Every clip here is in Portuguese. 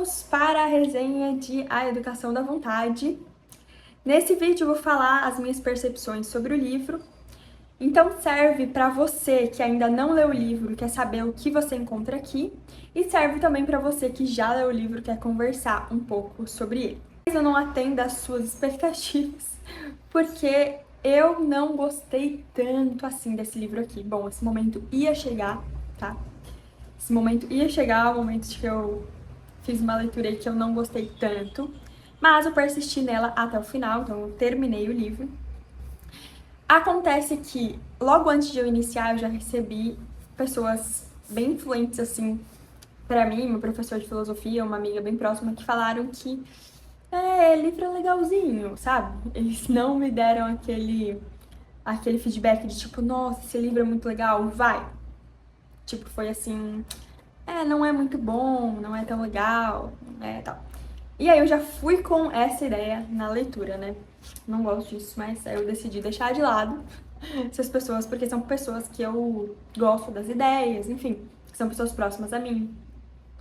vamos para a resenha de A Educação da Vontade. Nesse vídeo eu vou falar as minhas percepções sobre o livro. Então serve para você que ainda não leu o livro, quer saber o que você encontra aqui, e serve também para você que já leu o livro, quer conversar um pouco sobre ele. Mas eu não atendo às suas expectativas, porque eu não gostei tanto assim desse livro aqui. Bom, esse momento ia chegar, tá? Esse momento ia chegar, o momento de que eu fiz uma leitura aí que eu não gostei tanto, mas eu persisti nela até o final, então eu terminei o livro. Acontece que, logo antes de eu iniciar, eu já recebi pessoas bem influentes, assim, pra mim, meu professor de filosofia, uma amiga bem próxima, que falaram que livro é legalzinho, sabe? Eles não me deram aquele feedback de tipo, nossa, esse livro é muito legal, vai. Tipo, foi assim, não é muito bom, não é tão legal, tal. E aí eu já fui com essa ideia na leitura, né? Não gosto disso, mas aí eu decidi deixar de lado essas pessoas, porque são pessoas que eu gosto das ideias, enfim, que são pessoas próximas a mim.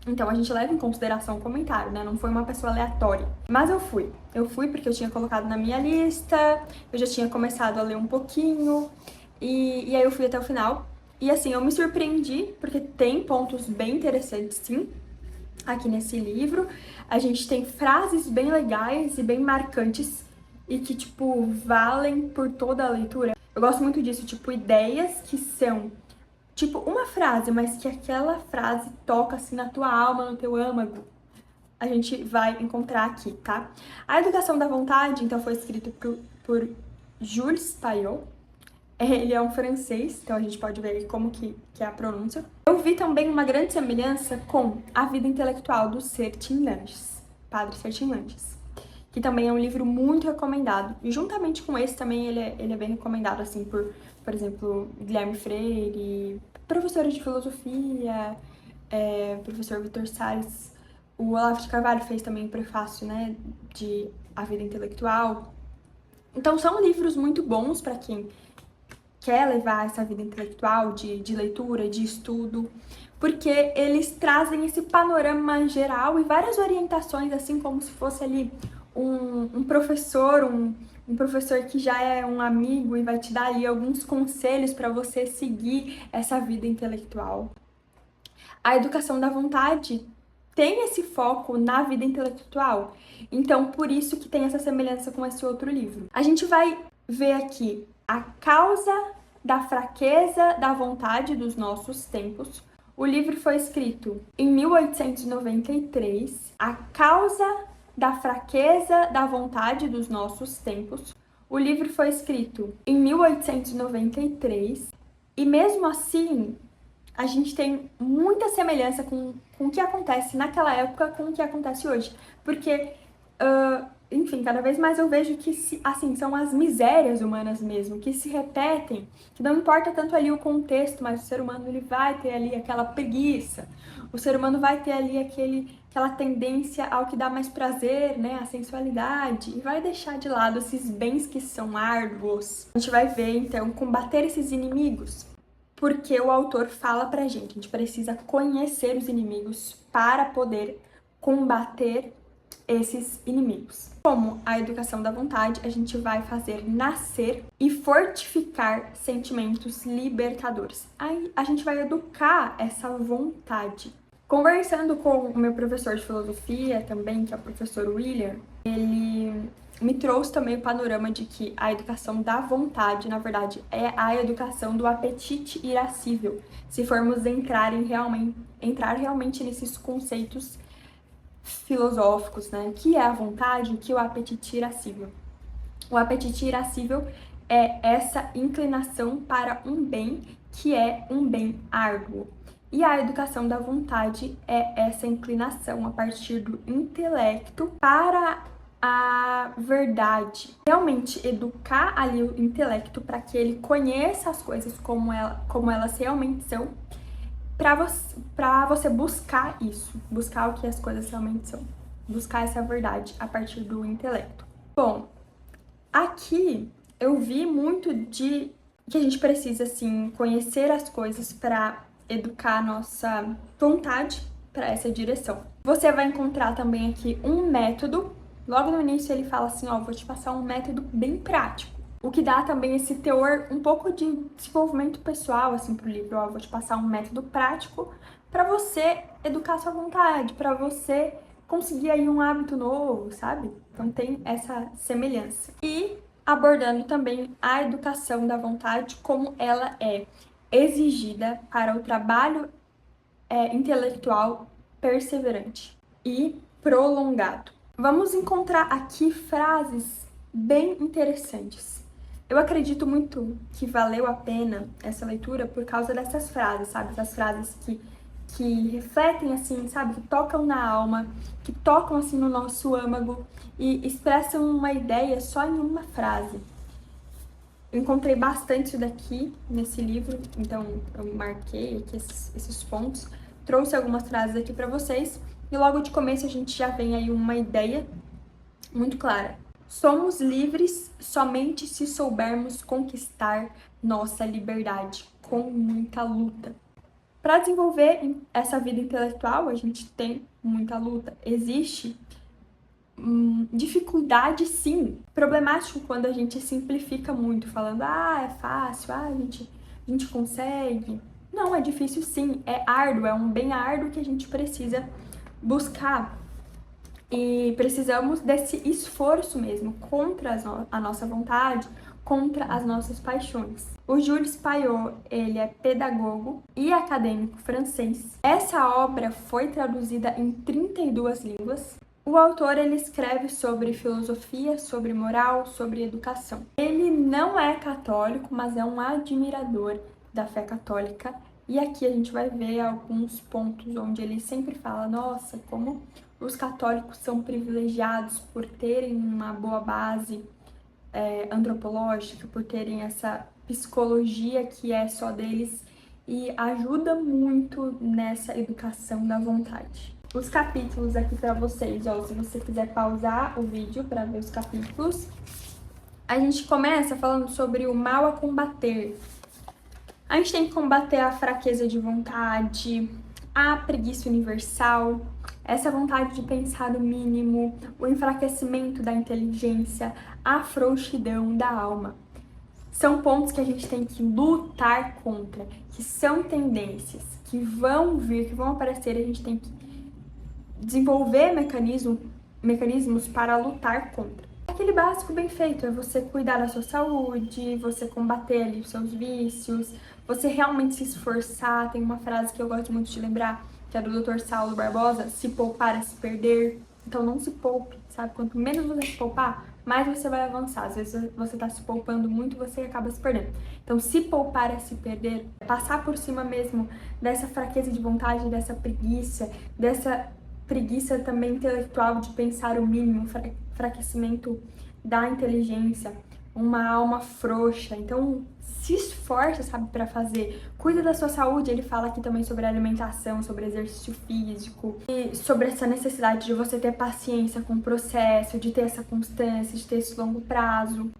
Então a gente leva em consideração o comentário, né? Não foi uma pessoa aleatória. Mas eu fui. Eu fui porque eu tinha colocado na minha lista, eu já tinha começado a ler um pouquinho, e aí eu fui até o final. E assim, eu me surpreendi, porque tem pontos bem interessantes, sim, aqui nesse livro. A gente tem frases bem legais e bem marcantes e que, tipo, valem por toda a leitura. Eu gosto muito disso, tipo, ideias que são, tipo, uma frase, mas que aquela frase toca, assim, na tua alma, no teu âmago. A gente vai encontrar aqui, tá? A Educação da Vontade, então, foi escrito por Jules Payot. Ele é um francês, então a gente pode ver como que é a pronúncia. Eu vi também uma grande semelhança com A Vida Intelectual do Sertin Langes, Padre Sertin Langes, que também é um livro muito recomendado. E juntamente com esse também ele é bem recomendado, assim, por exemplo, Guilherme Freire, professores de filosofia, professor Vitor Salles. O Olavo de Carvalho fez também o prefácio, né, de A Vida Intelectual. Então são livros muito bons para quem quer levar essa vida intelectual de leitura, de estudo, porque eles trazem esse panorama geral e várias orientações, assim como se fosse ali um professor, um professor que já é um amigo e vai te dar ali alguns conselhos para você seguir essa vida intelectual. A Educação da Vontade tem esse foco na vida intelectual, então por isso que tem essa semelhança com esse outro livro. A gente vai ver aqui a causa da fraqueza da vontade dos nossos tempos. O livro foi escrito em 1893. A causa da fraqueza da vontade dos nossos tempos. O livro foi escrito em 1893 e mesmo assim a gente tem muita semelhança com o que acontece naquela época com o que acontece hoje. Porque, enfim, cada vez mais eu vejo que, assim, são as misérias humanas mesmo, que se repetem, que não importa tanto ali o contexto, mas o ser humano ele vai ter ali aquela preguiça, o ser humano vai ter ali aquela tendência ao que dá mais prazer, né, a sensualidade, e vai deixar de lado esses bens que são árduos. A gente vai ver, então, combater esses inimigos. Porque o autor fala pra gente, a gente precisa conhecer os inimigos para poder combater esses inimigos. Como a educação da vontade, a gente vai fazer nascer e fortificar sentimentos libertadores. Aí a gente vai educar essa vontade. Conversando com o meu professor de filosofia também, que é o professor William, ele me trouxe também o panorama de que a educação da vontade, na verdade, é a educação do apetite irascível, se formos entrar realmente nesses conceitos filosóficos, né? Que é a vontade, que é o apetite irascível. O apetite irascível é essa inclinação para um bem que é um bem árduo. E a educação da vontade é essa inclinação a partir do intelecto para a verdade. Realmente educar ali o intelecto para que ele conheça as coisas como elas realmente são, para você buscar isso, buscar o que as coisas realmente são, buscar essa verdade a partir do intelecto. Bom, aqui eu vi muito de que a gente precisa, assim, conhecer as coisas para educar a nossa vontade para essa direção. Você vai encontrar também aqui um método. Logo no início ele fala assim, ó, vou te passar um método bem prático. O que dá também esse teor um pouco de desenvolvimento pessoal, assim, pro livro. Ó, vou te passar um método prático para você educar sua vontade, para você conseguir aí um hábito novo, sabe? Então tem essa semelhança. E abordando também a educação da vontade, como ela é exigida para o trabalho intelectual perseverante e prolongado. Vamos encontrar aqui frases bem interessantes. Eu acredito muito que valeu a pena essa leitura por causa dessas frases, sabe? Essas frases que refletem, assim, sabe? Que tocam na alma, que tocam, assim, no nosso âmago e expressam uma ideia só em uma frase. Eu encontrei bastante isso daqui nesse livro, então eu marquei aqui esses pontos, trouxe algumas frases aqui para vocês e logo de começo a gente já vem aí uma ideia muito clara. Somos livres somente se soubermos conquistar nossa liberdade com muita luta. Para desenvolver essa vida intelectual, a gente tem muita luta. Existe dificuldade, sim. Problemático quando a gente simplifica muito, falando, é fácil, a gente consegue. Não, é difícil sim, é árduo, é um bem árduo que a gente precisa buscar. E precisamos desse esforço mesmo contra a nossa vontade, contra as nossas paixões. O Jules Payot, ele é pedagogo e acadêmico francês. Essa obra foi traduzida em 32 línguas. O autor, ele escreve sobre filosofia, sobre moral, sobre educação. Ele não é católico, mas é um admirador da fé católica. E aqui a gente vai ver alguns pontos onde ele sempre fala, nossa, como os católicos são privilegiados por terem uma boa base antropológica, por terem essa psicologia que é só deles e ajuda muito nessa educação da vontade. Os capítulos aqui para vocês, ó, se você quiser pausar o vídeo para ver os capítulos. A gente começa falando sobre o mal a combater. A gente tem que combater a fraqueza de vontade, a preguiça universal, essa vontade de pensar no mínimo, o enfraquecimento da inteligência, a frouxidão da alma. São pontos que a gente tem que lutar contra, que são tendências, que vão vir, que vão aparecer, a gente tem que desenvolver mecanismos para lutar contra. Aquele básico bem feito é você cuidar da sua saúde, você combater ali os seus vícios, você realmente se esforçar. Tem uma frase que eu gosto muito de lembrar, que é do Dr. Saulo Barbosa, se poupar é se perder. Então não se poupe, sabe? Quanto menos você se poupar, mais você vai avançar. Às vezes você tá se poupando muito, você acaba se perdendo. Então se poupar é se perder, passar por cima mesmo dessa fraqueza de vontade, dessa preguiça também intelectual de pensar o mínimo, enfraquecimento da inteligência, uma alma frouxa. Então, se esforça, sabe, para fazer. Cuida da sua saúde. Ele fala aqui também sobre alimentação, sobre exercício físico e sobre essa necessidade de você ter paciência com o processo, de ter essa constância, de ter esse longo prazo.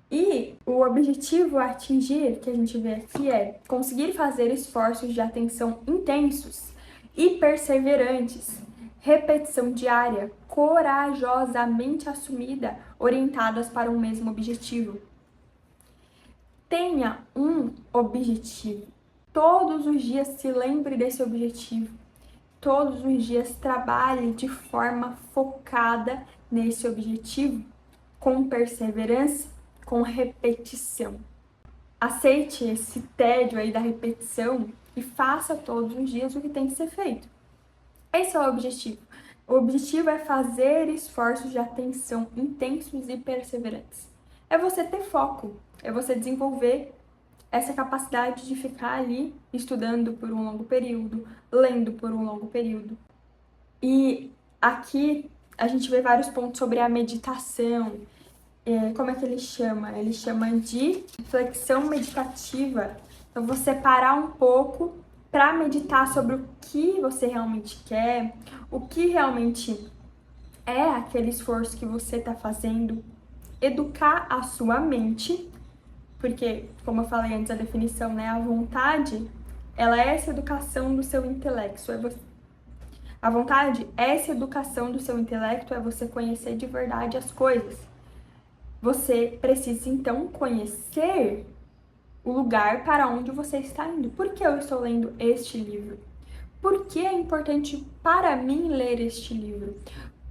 E o objetivo a atingir, que a gente vê aqui, é conseguir fazer esforços de atenção intensos e perseverantes, repetição diária, corajosamente assumida, orientadas para um mesmo objetivo. Tenha um objetivo. Todos os dias se lembre desse objetivo. Todos os dias trabalhe de forma focada nesse objetivo, com perseverança, com repetição. Aceite esse tédio aí da repetição e faça todos os dias o que tem que ser feito. Esse é o objetivo. O objetivo é fazer esforços de atenção intensos e perseverantes. É você ter foco, é você desenvolver essa capacidade de ficar ali estudando por um longo período, lendo por um longo período. E aqui a gente vê vários pontos sobre a meditação. Como é que ele chama? Ele chama de reflexão meditativa. Então, você parar um pouco para meditar sobre o que você realmente quer, o que realmente é aquele esforço que você está fazendo, educar a sua mente, porque, como eu falei antes, a definição, né, a vontade, ela é essa educação do seu intelecto, A vontade, essa educação do seu intelecto é você conhecer de verdade as coisas. Você precisa, então, conhecer o lugar para onde você está indo. Por que eu estou lendo este livro? Por que é importante para mim ler este livro?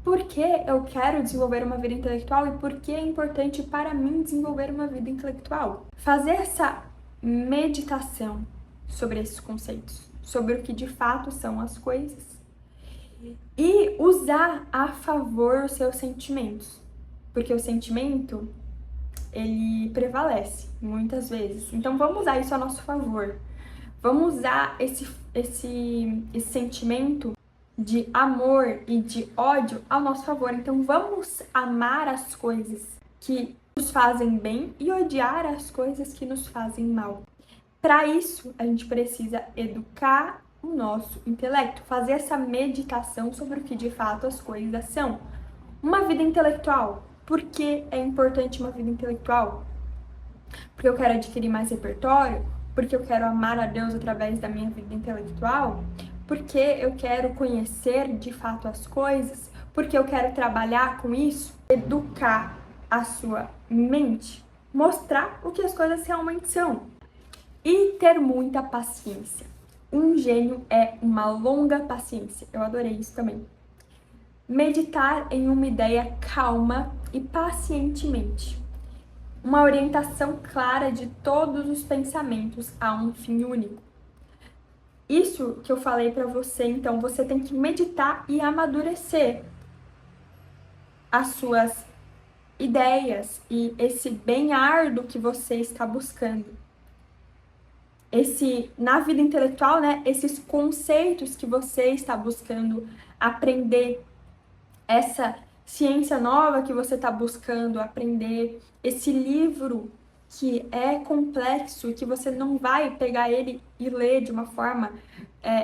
Por que eu quero desenvolver uma vida intelectual e por que é importante para mim desenvolver uma vida intelectual? Fazer essa meditação sobre esses conceitos, sobre o que de fato são as coisas e usar a favor os seus sentimentos, porque o sentimento ele prevalece muitas vezes. Então vamos usar isso a nosso favor. Vamos usar esse sentimento de amor e de ódio ao nosso favor. Então vamos amar as coisas que nos fazem bem e odiar as coisas que nos fazem mal. Para isso, a gente precisa educar o nosso intelecto, fazer essa meditação sobre o que de fato as coisas são. Uma vida intelectual. Por que é importante uma vida intelectual? Porque eu quero adquirir mais repertório? Porque eu quero amar a Deus através da minha vida intelectual? Porque eu quero conhecer de fato as coisas? Porque eu quero trabalhar com isso? Educar a sua mente, mostrar o que as coisas realmente são e ter muita paciência. Um gênio é uma longa paciência. Eu adorei isso também. Meditar em uma ideia calma e pacientemente. Uma orientação clara de todos os pensamentos a um fim único. Isso que eu falei para você, então, você tem que meditar e amadurecer as suas ideias e esse bem árduo que você está buscando. Na vida intelectual, né, esses conceitos que você está buscando aprender, essa ciência nova que você está buscando aprender, esse livro que é complexo e que você não vai pegar ele e ler de uma forma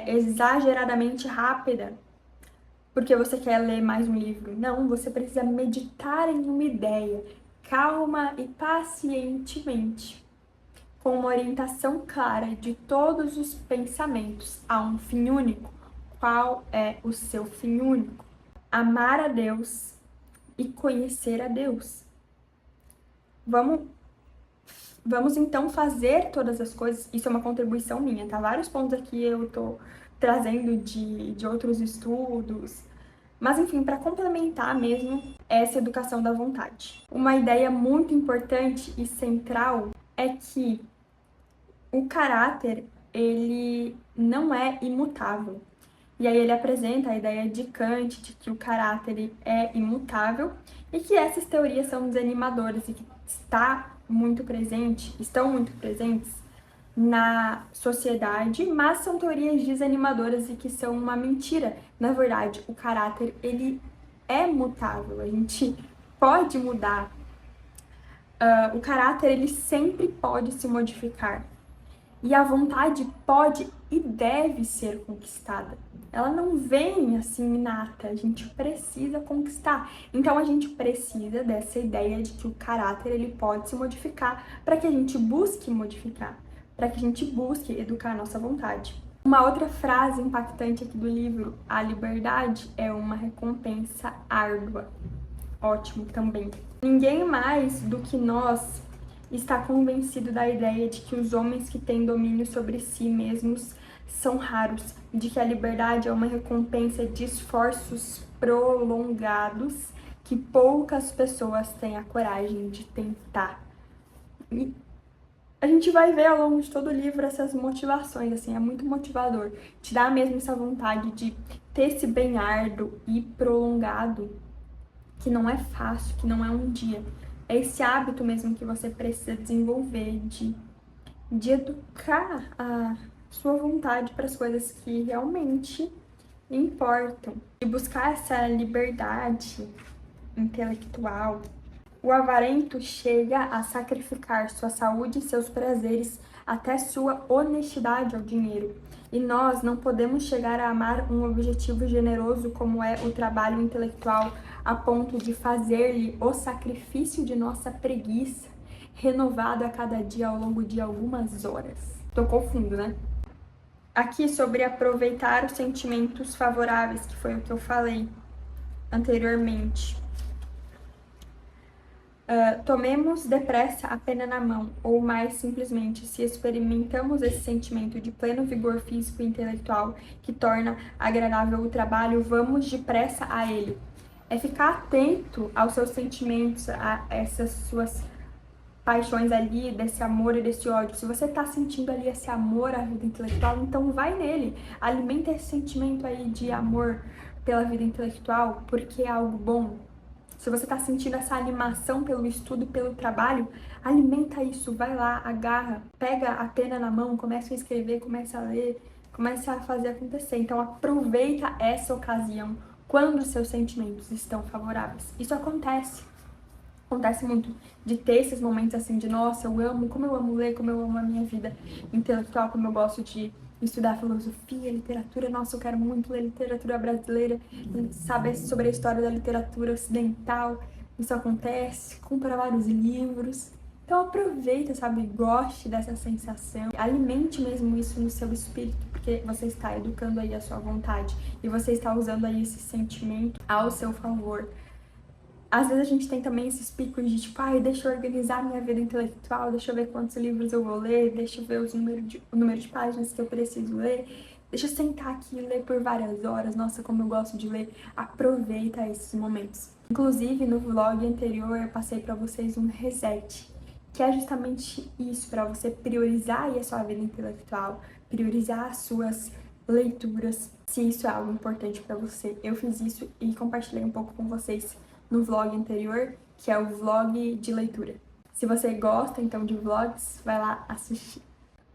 exageradamente rápida, porque você quer ler mais um livro. Não, você precisa meditar em uma ideia, calma e pacientemente, com uma orientação clara de todos os pensamentos a um fim único. Qual é o seu fim único? Amar a Deus e conhecer a Deus. Vamos então fazer todas as coisas. Isso é uma contribuição minha, tá? Vários pontos aqui eu tô trazendo de outros estudos. Mas enfim, para complementar mesmo essa educação da vontade. Uma ideia muito importante e central é que o caráter, ele não é imutável. E aí ele apresenta a ideia de Kant de que o caráter é imutável e que essas teorias são desanimadoras e que estão muito presentes na sociedade, mas são teorias desanimadoras e que são uma mentira. Na verdade, o caráter, ele é mutável, a gente pode mudar. O caráter, ele sempre pode se modificar. E a vontade pode e deve ser conquistada. Ela não vem assim inata, a gente precisa conquistar. Então a gente precisa dessa ideia de que o caráter ele pode se modificar para que a gente busque modificar, para que a gente busque educar a nossa vontade. Uma outra frase impactante aqui do livro, a liberdade é uma recompensa árdua. Ótimo também. Ninguém mais do que nós está convencido da ideia de que os homens que têm domínio sobre si mesmos são raros, de que a liberdade é uma recompensa de esforços prolongados que poucas pessoas têm a coragem de tentar. E a gente vai ver ao longo de todo o livro essas motivações, assim, é muito motivador. Te dá mesmo essa vontade de ter esse bem árduo e prolongado, que não é fácil, que não é um dia. É esse hábito mesmo que você precisa desenvolver de educar a sua vontade para as coisas que realmente importam. De buscar essa liberdade intelectual. O avarento chega a sacrificar sua saúde e seus prazeres até sua honestidade ao dinheiro. E nós não podemos chegar a amar um objetivo generoso como é o trabalho intelectual a ponto de fazer-lhe o sacrifício de nossa preguiça, renovado a cada dia ao longo de algumas horas. Tocou fundo, né? Aqui sobre aproveitar os sentimentos favoráveis, que foi o que eu falei anteriormente. Tomemos depressa a pena na mão, ou mais simplesmente, se experimentamos esse sentimento de pleno vigor físico e intelectual que torna agradável o trabalho, vamos depressa a ele. É ficar atento aos seus sentimentos, a essas suas paixões ali, desse amor e desse ódio. Se você tá sentindo ali esse amor à vida intelectual, então vai nele. Alimenta esse sentimento aí de amor pela vida intelectual, porque é algo bom. Se você tá sentindo essa animação pelo estudo, pelo trabalho, alimenta isso, vai lá, agarra, pega a pena na mão, começa a escrever, começa a ler, começa a fazer acontecer. Então aproveita essa ocasião quando os seus sentimentos estão favoráveis. Isso acontece muito de ter esses momentos assim de nossa, como eu amo ler, como eu amo a minha vida intelectual, como eu gosto de estudar filosofia, literatura, nossa, eu quero muito ler literatura brasileira, saber sobre a história da literatura ocidental, isso acontece, compra vários livros. Então aproveita, sabe, goste dessa sensação, alimente mesmo isso no seu espírito, porque você está educando aí a sua vontade e você está usando aí esse sentimento ao seu favor. Às vezes a gente tem também esses picos de tipo, ai, deixa eu organizar minha vida intelectual, deixa eu ver quantos livros eu vou ler, deixa eu ver o número de páginas que eu preciso ler, deixa eu sentar aqui e ler por várias horas, nossa, como eu gosto de ler. Aproveita esses momentos. Inclusive, no vlog anterior eu passei para vocês um reset, que é justamente isso, para você priorizar aí a sua vida intelectual, priorizar as suas leituras, se isso é algo importante para você. Eu fiz isso e compartilhei um pouco com vocês no vlog anterior, que é o vlog de leitura. Se você gosta, então, de vlogs, vai lá assistir.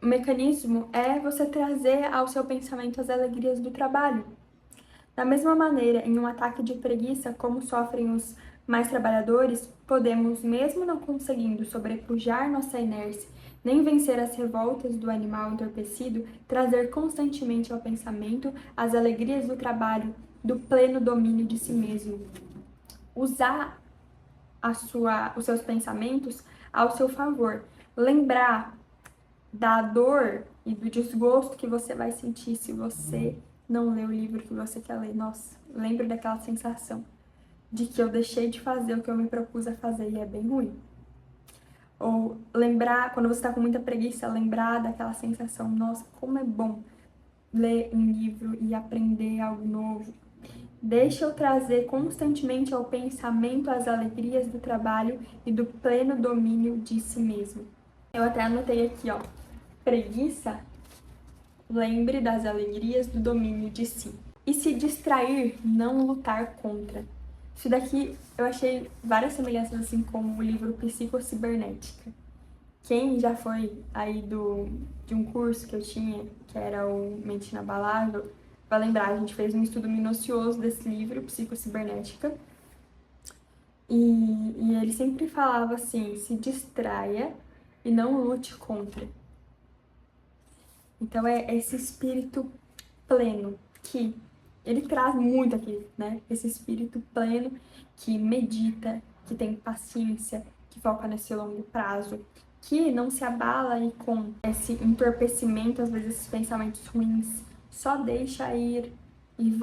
O mecanismo é você trazer ao seu pensamento as alegrias do trabalho. Da mesma maneira, em um ataque de preguiça, como sofrem os mais trabalhadores, podemos, mesmo não conseguindo sobrepujar nossa inércia, nem vencer as revoltas do animal entorpecido, trazer constantemente ao pensamento as alegrias do trabalho, do pleno domínio de si mesmo. Usar os seus pensamentos ao seu favor. Lembrar da dor e do desgosto que você vai sentir se você não ler o livro que você quer ler. Nossa, lembro daquela sensação de que eu deixei de fazer o que eu me propus a fazer e é bem ruim. Ou lembrar, quando você tá com muita preguiça, lembrar daquela sensação, nossa, como é bom ler um livro e aprender algo novo. Deixa eu trazer constantemente ao pensamento as alegrias do trabalho e do pleno domínio de si mesmo. Eu até anotei aqui, ó, preguiça, lembre das alegrias do domínio de si. E se distrair, não lutar contra. Isso daqui eu achei várias semelhanças assim com o livro Psicocibernética. Quem já foi aí de um curso que eu tinha, que era o Mente Inabalável, vai lembrar, a gente fez um estudo minucioso desse livro, Psicocibernética, e ele sempre falava assim, se distraia e não lute contra. Então é esse espírito pleno que ele traz muito aqui, né? Esse espírito pleno que medita, que tem paciência, que foca nesse longo prazo, que não se abala aí com esse entorpecimento, às vezes esses pensamentos ruins, só deixa ir e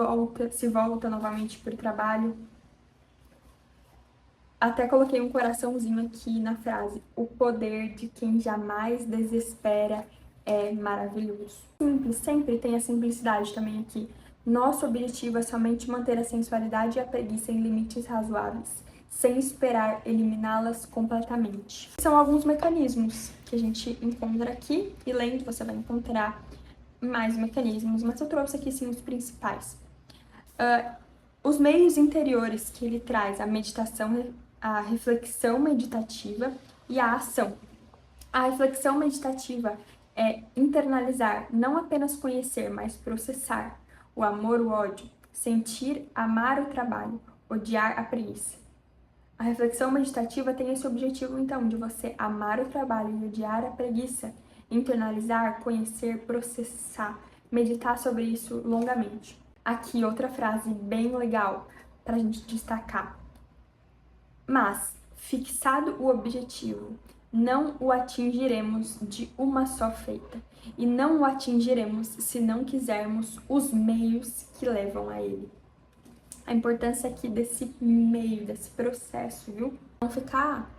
se volta novamente para o trabalho. Até coloquei um coraçãozinho aqui na frase: o poder de quem jamais desespera é maravilhoso. Simples, sempre tem a simplicidade também aqui. Nosso objetivo é somente manter a sensualidade e a preguiça em limites razoáveis, sem esperar eliminá-las completamente. São alguns mecanismos que a gente encontra aqui, e lendo você vai encontrar mais mecanismos, mas eu trouxe aqui sim os principais. Os meios interiores que ele traz, a meditação, a reflexão meditativa e a ação. A reflexão meditativa é internalizar, não apenas conhecer, mas processar o amor, o ódio, sentir, amar o trabalho, odiar a preguiça. A reflexão meditativa tem esse objetivo, então, de você amar o trabalho e odiar a preguiça, internalizar, conhecer, processar, meditar sobre isso longamente. Aqui, outra frase bem legal para a gente destacar. Mas, fixado o objetivo não o atingiremos de uma só feita, e não o atingiremos se não quisermos os meios que levam a ele. A importância aqui desse meio, desse processo, viu? Não ficar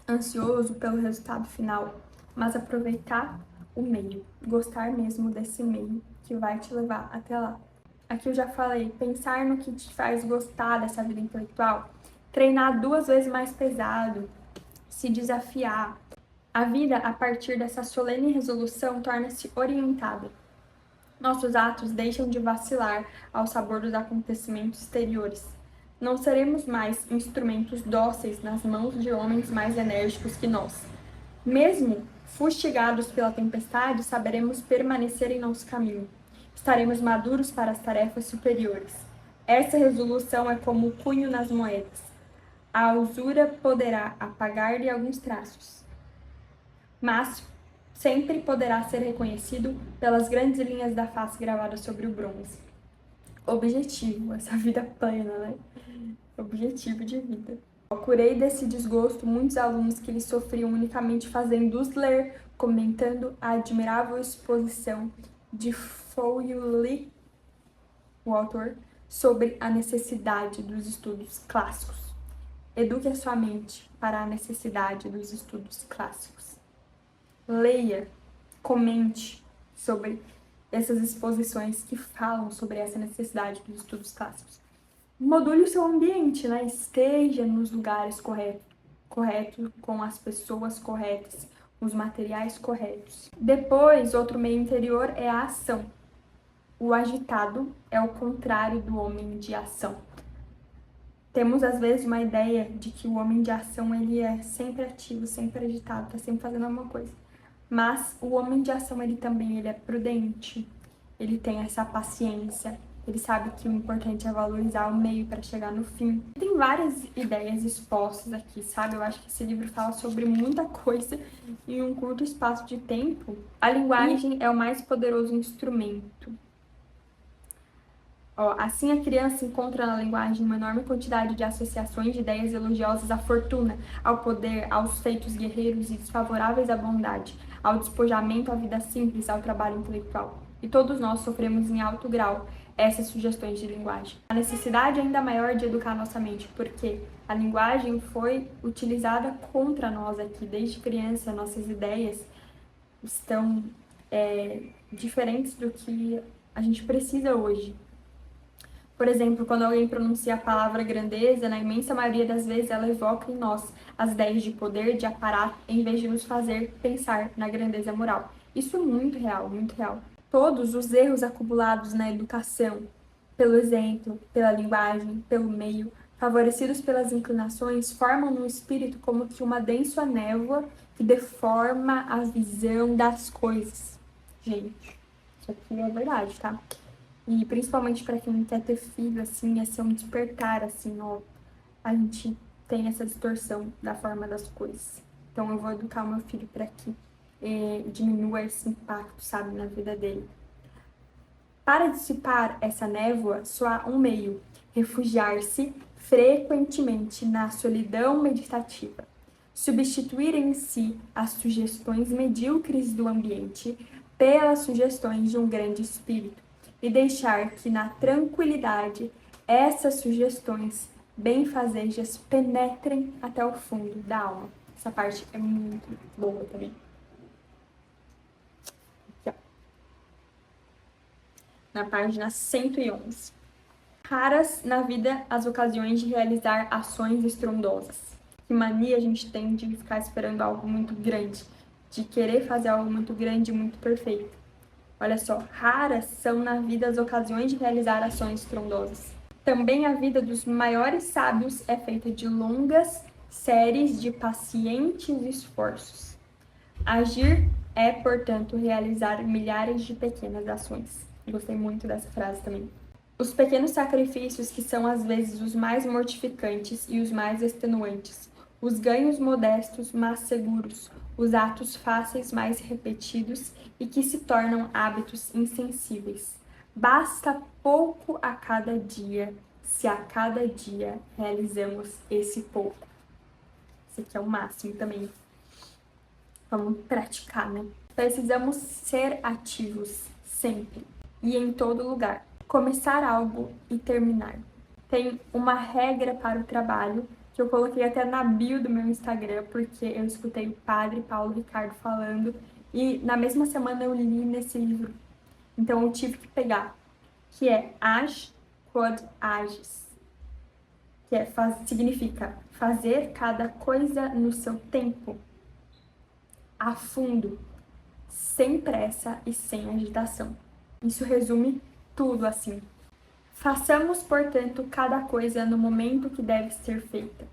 ansioso pelo resultado final, mas aproveitar o meio, gostar mesmo desse meio que vai te levar até lá. Aqui eu já falei, pensar no que te faz gostar dessa vida intelectual, treinar 2 vezes mais pesado, se desafiar. A vida, a partir dessa solene resolução, torna-se orientada. Nossos atos deixam de vacilar ao sabor dos acontecimentos exteriores. Não seremos mais instrumentos dóceis nas mãos de homens mais enérgicos que nós. Mesmo fustigados pela tempestade, saberemos permanecer em nosso caminho. Estaremos maduros para as tarefas superiores. Essa resolução é como o cunho nas moedas. A usura poderá apagar-lhe alguns traços, mas sempre poderá ser reconhecido pelas grandes linhas da face gravadas sobre o bronze. Objetivo, essa vida plena, né? Objetivo de vida. Curei desse desgosto muitos alunos que eles sofriam unicamente fazendo-os ler, comentando a admirável exposição de Fouillou, o autor, sobre a necessidade dos estudos clássicos. Eduque a sua mente para a necessidade dos estudos clássicos. Leia, comente sobre essas exposições que falam sobre essa necessidade dos estudos clássicos. Module o seu ambiente, né? Esteja nos lugares corretos, com as pessoas corretas, os materiais corretos. Depois, outro meio interior é a ação. O agitado é o contrário do homem de ação. Temos, às vezes, uma ideia de que o homem de ação, ele é sempre ativo, sempre agitado, tá sempre fazendo alguma coisa. Mas o homem de ação, ele é prudente, ele tem essa paciência, ele sabe que o importante é valorizar o meio para chegar no fim. Tem várias ideias expostas aqui, sabe? Eu acho que esse livro fala sobre muita coisa em um curto espaço de tempo. A linguagem é o mais poderoso instrumento. Assim a criança encontra na linguagem uma enorme quantidade de associações de ideias elogiosas à fortuna, ao poder, aos feitos guerreiros e desfavoráveis à bondade, ao despojamento, à vida simples, ao trabalho intelectual. E todos nós sofremos em alto grau essas sugestões de linguagem. A necessidade ainda maior de educar nossa mente, porque a linguagem foi utilizada contra nós aqui. Desde criança, nossas ideias estão diferentes do que a gente precisa hoje. Por exemplo, quando alguém pronuncia a palavra grandeza, na imensa maioria das vezes ela evoca em nós as ideias de poder, de aparato, em vez de nos fazer pensar na grandeza moral. Isso é muito real, muito real. Todos os erros acumulados na educação, pelo exemplo, pela linguagem, pelo meio, favorecidos pelas inclinações, formam no espírito como que uma densa névoa que deforma a visão das coisas. Gente, isso aqui é verdade, tá? E principalmente para quem quer ter filho, assim, ia ser um despertar, assim, ó. A gente tem essa distorção da forma das coisas. Então eu vou educar o meu filho para que diminua esse impacto, sabe, na vida dele. Para dissipar essa névoa, só há um meio: refugiar-se frequentemente na solidão meditativa. Substituir em si as sugestões medíocres do ambiente pelas sugestões de um grande espírito e deixar que na tranquilidade essas sugestões benfazejas penetrem até o fundo da alma. Essa parte é muito boa também. Aqui, ó. Na página 111. Raras na vida as ocasiões de realizar ações estrondosas. Que mania a gente tem de ficar esperando algo muito grande, de querer fazer algo muito grande e muito perfeito. Olha só, raras são na vida as ocasiões de realizar ações estrondosas. Também a vida dos maiores sábios é feita de longas séries de pacientes esforços. Agir é, portanto, realizar milhares de pequenas ações. Gostei muito dessa frase também. Os pequenos sacrifícios que são às vezes os mais mortificantes e os mais extenuantes. Os ganhos modestos, mas seguros. Os atos fáceis mais repetidos e que se tornam hábitos insensíveis. Basta pouco a cada dia, se a cada dia realizamos esse pouco. Esse aqui é o máximo também. Vamos praticar, né? Precisamos ser ativos, sempre e em todo lugar. Começar algo e terminar. Tem uma regra para o trabalho, que eu coloquei até na bio do meu Instagram, porque eu escutei o padre Paulo Ricardo falando, e na mesma semana eu li nesse livro. Então eu tive que pegar, que é age quod ages, que significa fazer cada coisa no seu tempo, a fundo, sem pressa e sem agitação. Isso resume tudo assim. Façamos, portanto, cada coisa no momento que deve ser feita,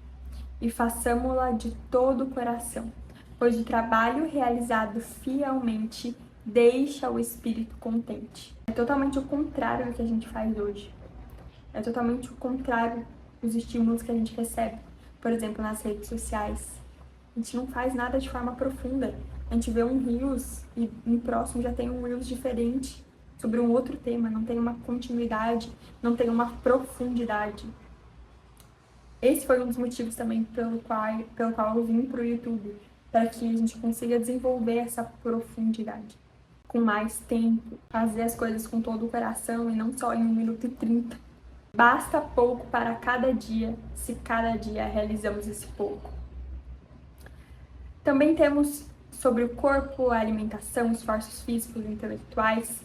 e façamo-la de todo o coração, pois o trabalho realizado fielmente deixa o espírito contente. É totalmente o contrário do que a gente faz hoje. É totalmente o contrário dos estímulos que a gente recebe, por exemplo, nas redes sociais. A gente não faz nada de forma profunda. A gente vê um Reels e no próximo já tem um Reels diferente sobre um outro tema, não tem uma continuidade, não tem uma profundidade. Esse foi um dos motivos também pelo qual eu vim para o YouTube, para que a gente consiga desenvolver essa profundidade, com mais tempo, fazer as coisas com todo o coração e não só em 1 minuto e 30. Basta pouco para cada dia, se cada dia realizamos esse pouco. Também temos sobre o corpo, a alimentação, esforços físicos e intelectuais.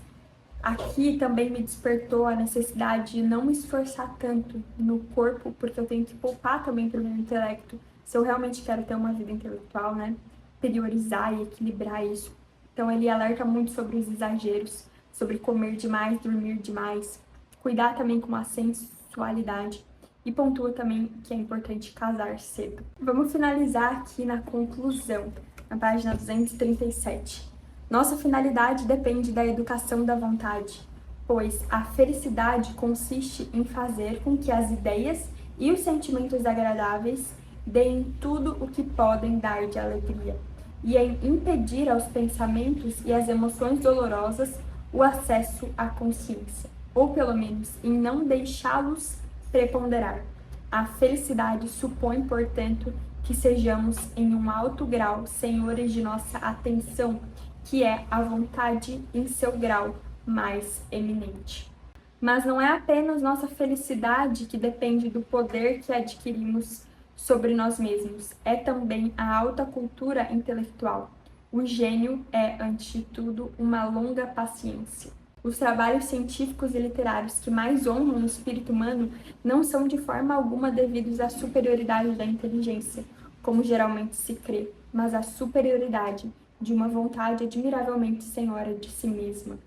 Aqui também me despertou a necessidade de não me esforçar tanto no corpo, porque eu tenho que poupar também para o meu intelecto, se eu realmente quero ter uma vida intelectual, né? Priorizar e equilibrar isso. Então ele alerta muito sobre os exageros, sobre comer demais, dormir demais, cuidar também com a sensualidade e pontua também que é importante casar cedo. Vamos finalizar aqui na conclusão, na página 237. Nossa finalidade depende da educação da vontade, pois a felicidade consiste em fazer com que as ideias e os sentimentos agradáveis deem tudo o que podem dar de alegria, e em impedir aos pensamentos e às emoções dolorosas o acesso à consciência, ou pelo menos em não deixá-los preponderar. A felicidade supõe, portanto, que sejamos em um alto grau senhores de nossa atenção, que é a vontade em seu grau mais eminente. Mas não é apenas nossa felicidade que depende do poder que adquirimos sobre nós mesmos, é também a alta cultura intelectual. O gênio é, antes de tudo, uma longa paciência. Os trabalhos científicos e literários que mais honram o espírito humano não são de forma alguma devidos à superioridade da inteligência, como geralmente se crê, mas à superioridade de uma vontade admiravelmente senhora de si mesma.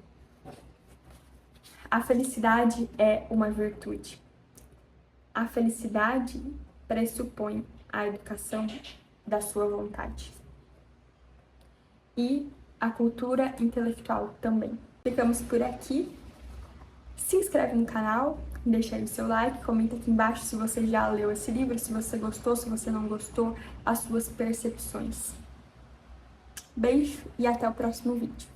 A felicidade é uma virtude. A felicidade pressupõe a educação da sua vontade. E a cultura intelectual também. Ficamos por aqui. Se inscreve no canal, deixa aí o seu like, comenta aqui embaixo se você já leu esse livro, se você gostou, se você não gostou, as suas percepções. Beijo e até o próximo vídeo.